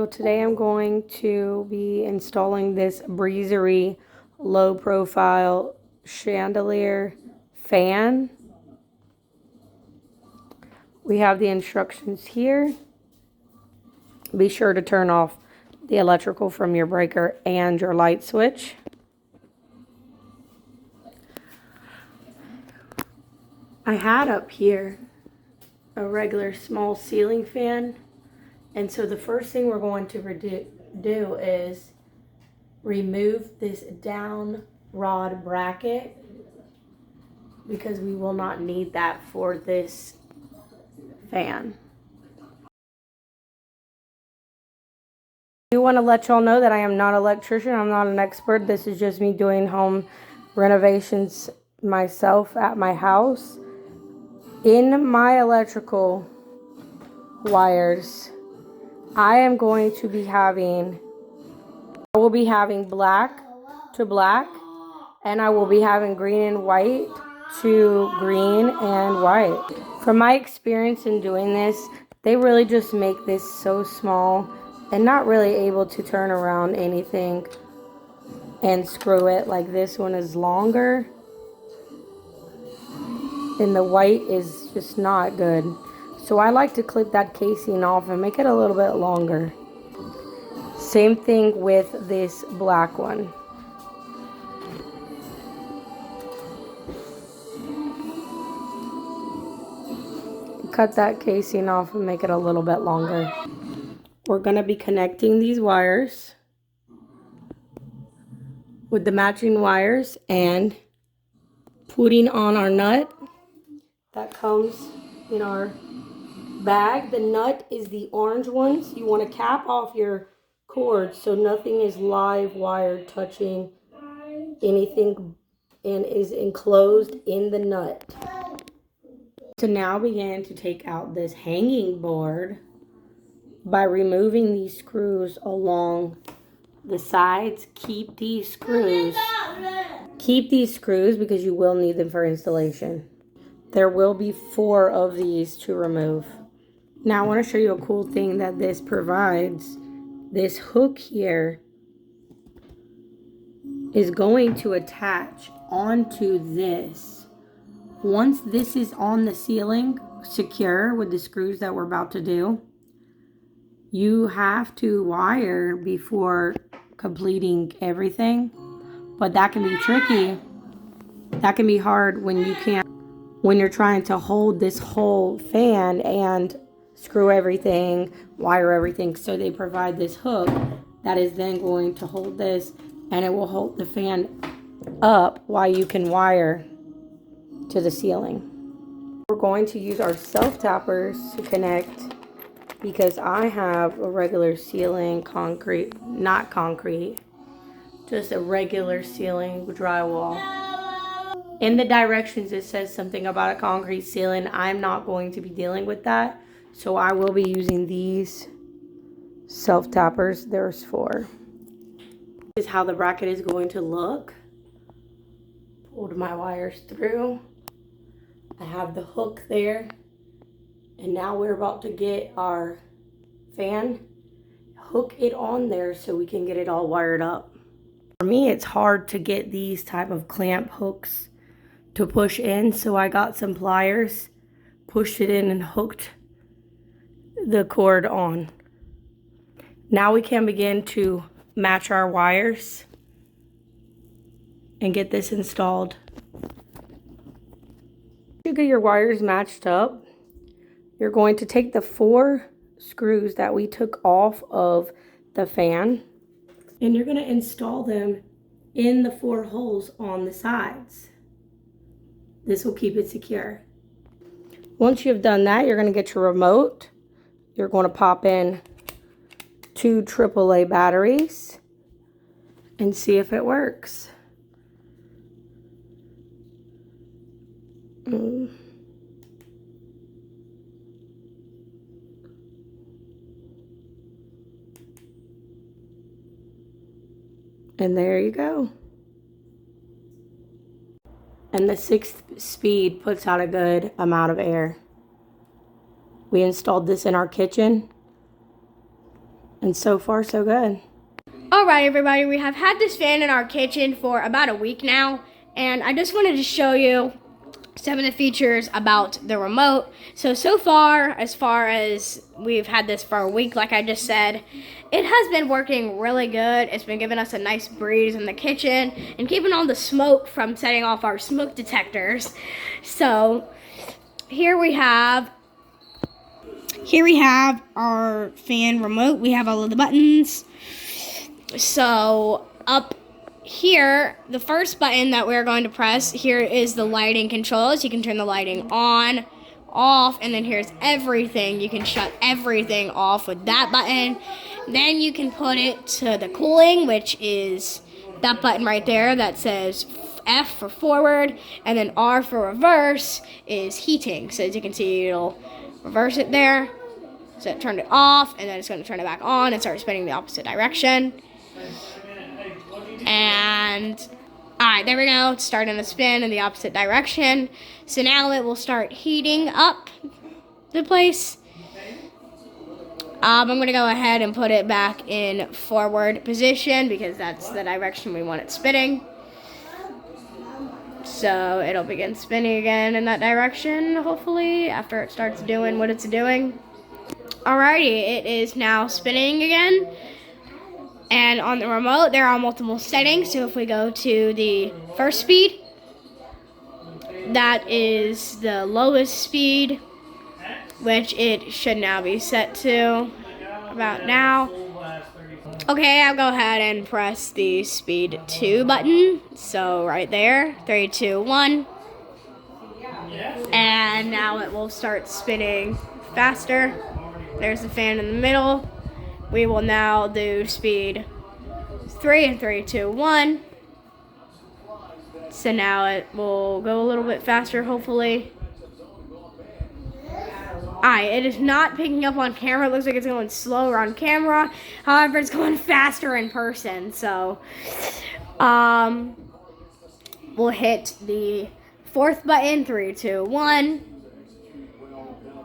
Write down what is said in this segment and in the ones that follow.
So today I'm going to be installing this Breezary low profile chandelier fan. We have the instructions here. Be sure to turn off the electrical from your breaker and your light switch. I had up here a regular small ceiling fan, and so the first thing we're going to do is remove this down rod bracket, because we will not need that for this fan. I do want to let y'all know that I am not an electrician. I'm not an expert. This is just me doing home renovations myself at my house. In my electrical wires, I will be having black to black, and I will be having green and white to green and white. From my experience in doing this, they really just make this so small and not really able to turn around anything and screw it. Like, this one is longer and the white is just not good. So I like to clip that casing off and make it a little bit longer. Same thing with this black one. Cut that casing off and make it a little bit longer. We're going to be connecting these wires with the matching wires and putting on our nut that comes in our bag. The nut is the orange ones. You want to cap off your cord so nothing is live wire touching anything and is enclosed in the nut. To now begin to take out this hanging board by removing these screws along the sides. Keep these screws because you will need them for installation. There will be 4 of these to remove. Now I want to show you a cool thing that this provides. This hook here is going to attach onto this. Once this is on the ceiling secure with the screws that we're about to do, you have to wire before completing everything. But that can be tricky. That can be hard when you're trying to hold this whole fan and screw everything, wire everything. So they provide this hook that is then going to hold this, and it will hold the fan up while you can wire to the ceiling. We're going to use our self-tappers to connect, because I have a regular ceiling not concrete, just a regular ceiling drywall. In the directions it says something about a concrete ceiling. I'm not going to be dealing with that, so I will be using these self-tappers. There's 4. This is how the bracket is going to look. Pulled my wires through. I have the hook there, and now we're about to get our fan, hook it on there so we can get it all wired up. For me, it's hard to get these type of clamp hooks to push in, so I got some pliers, pushed it in, and hooked the cord on. Now we can begin to match our wires and get this installed. You get your wires matched up. You're going to take the 4 screws that we took off of the fan, and you're going to install them in the 4 holes on the sides. This will keep it secure. Once you've done that, you're going to get your remote. You're going to pop in 2 AAA batteries and see if it works. And there you go. And the 6th speed puts out a good amount of air. We installed this in our kitchen. And so far, so good. Alright everybody, we have had this fan in our kitchen for about a week now, and I just wanted to show you some of the features about the remote. So far as we've had this for a week, like I just said, it has been working really good. It's been giving us a nice breeze in the kitchen and keeping all the smoke from setting off our smoke detectors. So here we have our fan remote. We have all of the buttons. So up here, the first button that we're going to press here is the lighting controls. You can turn the lighting on, off, and then here's everything. You can shut everything off with that button. Then you can put it to the cooling, which is that button right there that says F for forward, and then R for reverse is heating. So as you can see, it'll reverse it there. So it turned it off, and then it's going to turn it back on and start spinning the opposite direction. And alright, there we go. It's starting to spin in the opposite direction. So now it will start heating up the place. I'm going to go ahead and put it back in forward position because that's the direction we want it spinning. So it'll begin spinning again in that direction, hopefully, after it starts doing what it's doing. Alrighty, it is now spinning again. And on the remote, there are multiple settings. So if we go to the first speed, that is the lowest speed, which it should now be set to about now. Okay, I'll go ahead and press the speed 2 button. So right there, 3, 2, 1. And now it will start spinning faster. There's the fan in the middle. We will now do speed 3 and 3, 2, 1. So now it will go a little bit faster, hopefully. Alright, it is not picking up on camera. It looks like it's going slower on camera. However, it's going faster in person. So, we'll hit the 4th button, 3, 2, 1.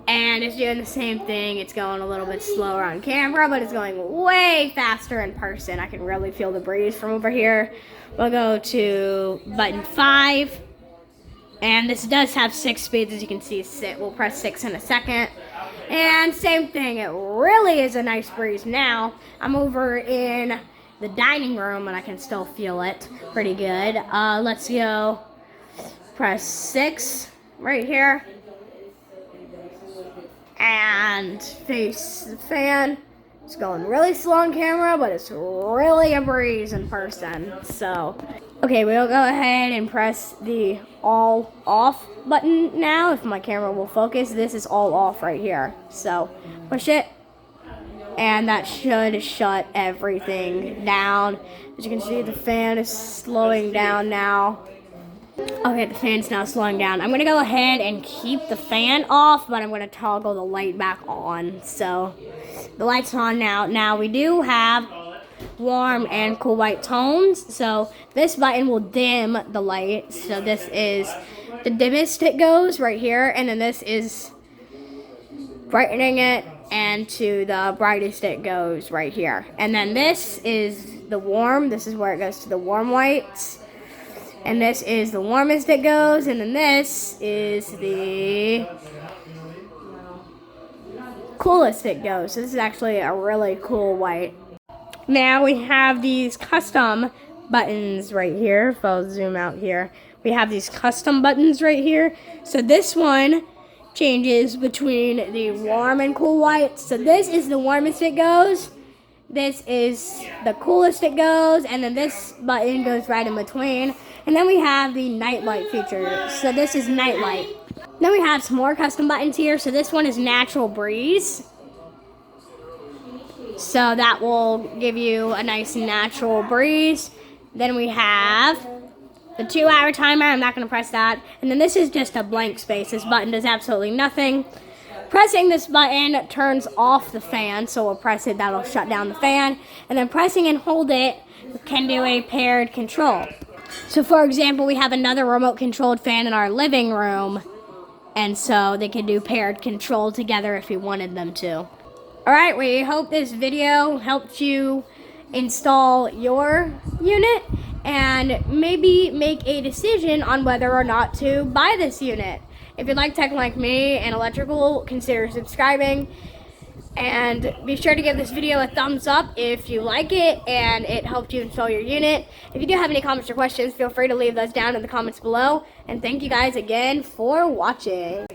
And it's doing the same thing. It's going a little bit slower on camera, but it's going way faster in person. I can really feel the breeze from over here. We'll go to button 5. And this does have 6 speeds, as you can see. We'll press 6 in a second. And same thing. It really is a nice breeze now. I'm over in the dining room, and I can still feel it pretty good. Let's go press 6 right here. And face the fan. It's going really slow on camera, but it's really a breeze in person. So, okay, we'll go ahead and press the all off button now. If my camera will focus, this is all off right here. So, push it. And that should shut everything down. As you can see, the fan is slowing down now. Okay, the fan's now slowing down. I'm going to go ahead and keep the fan off, but I'm going to toggle the light back on. So, the light's on now. Now, we do have warm and cool white tones. So, this button will dim the light. So, this is the dimmest it goes right here. And then this is brightening it. And to the brightest it goes right here. And then this is the warm. This is where it goes to the warm whites. And this is the warmest it goes, and then this is the coolest it goes. So this is actually a really cool white. Now we have these custom buttons right here. If I'll zoom out here, we have these custom buttons right here. So this one changes between the warm and cool white. So this is the warmest it goes. This is the coolest it goes, and then this button goes right in between. And then we have the night light feature. So this is night light. Then we have some more custom buttons here. So this one is natural breeze. So that will give you a nice natural breeze. Then we have the 2-hour timer. I'm not going to press that. And then this is just a blank space. This button does absolutely nothing. Pressing this button turns off the fan. So we'll press it. That'll shut down the fan. And then pressing and hold it can do a paired control. So, for example, we have another remote-controlled fan in our living room, and so they can do paired control together if you wanted them to. Alright, we hope this video helped you install your unit and maybe make a decision on whether or not to buy this unit. If you like tech like me and electrical, consider subscribing. And be sure to give this video a thumbs up if you like it and it helped you install your unit. If you do have any comments or questions, feel free to leave those down in the comments below. And thank you guys again for watching.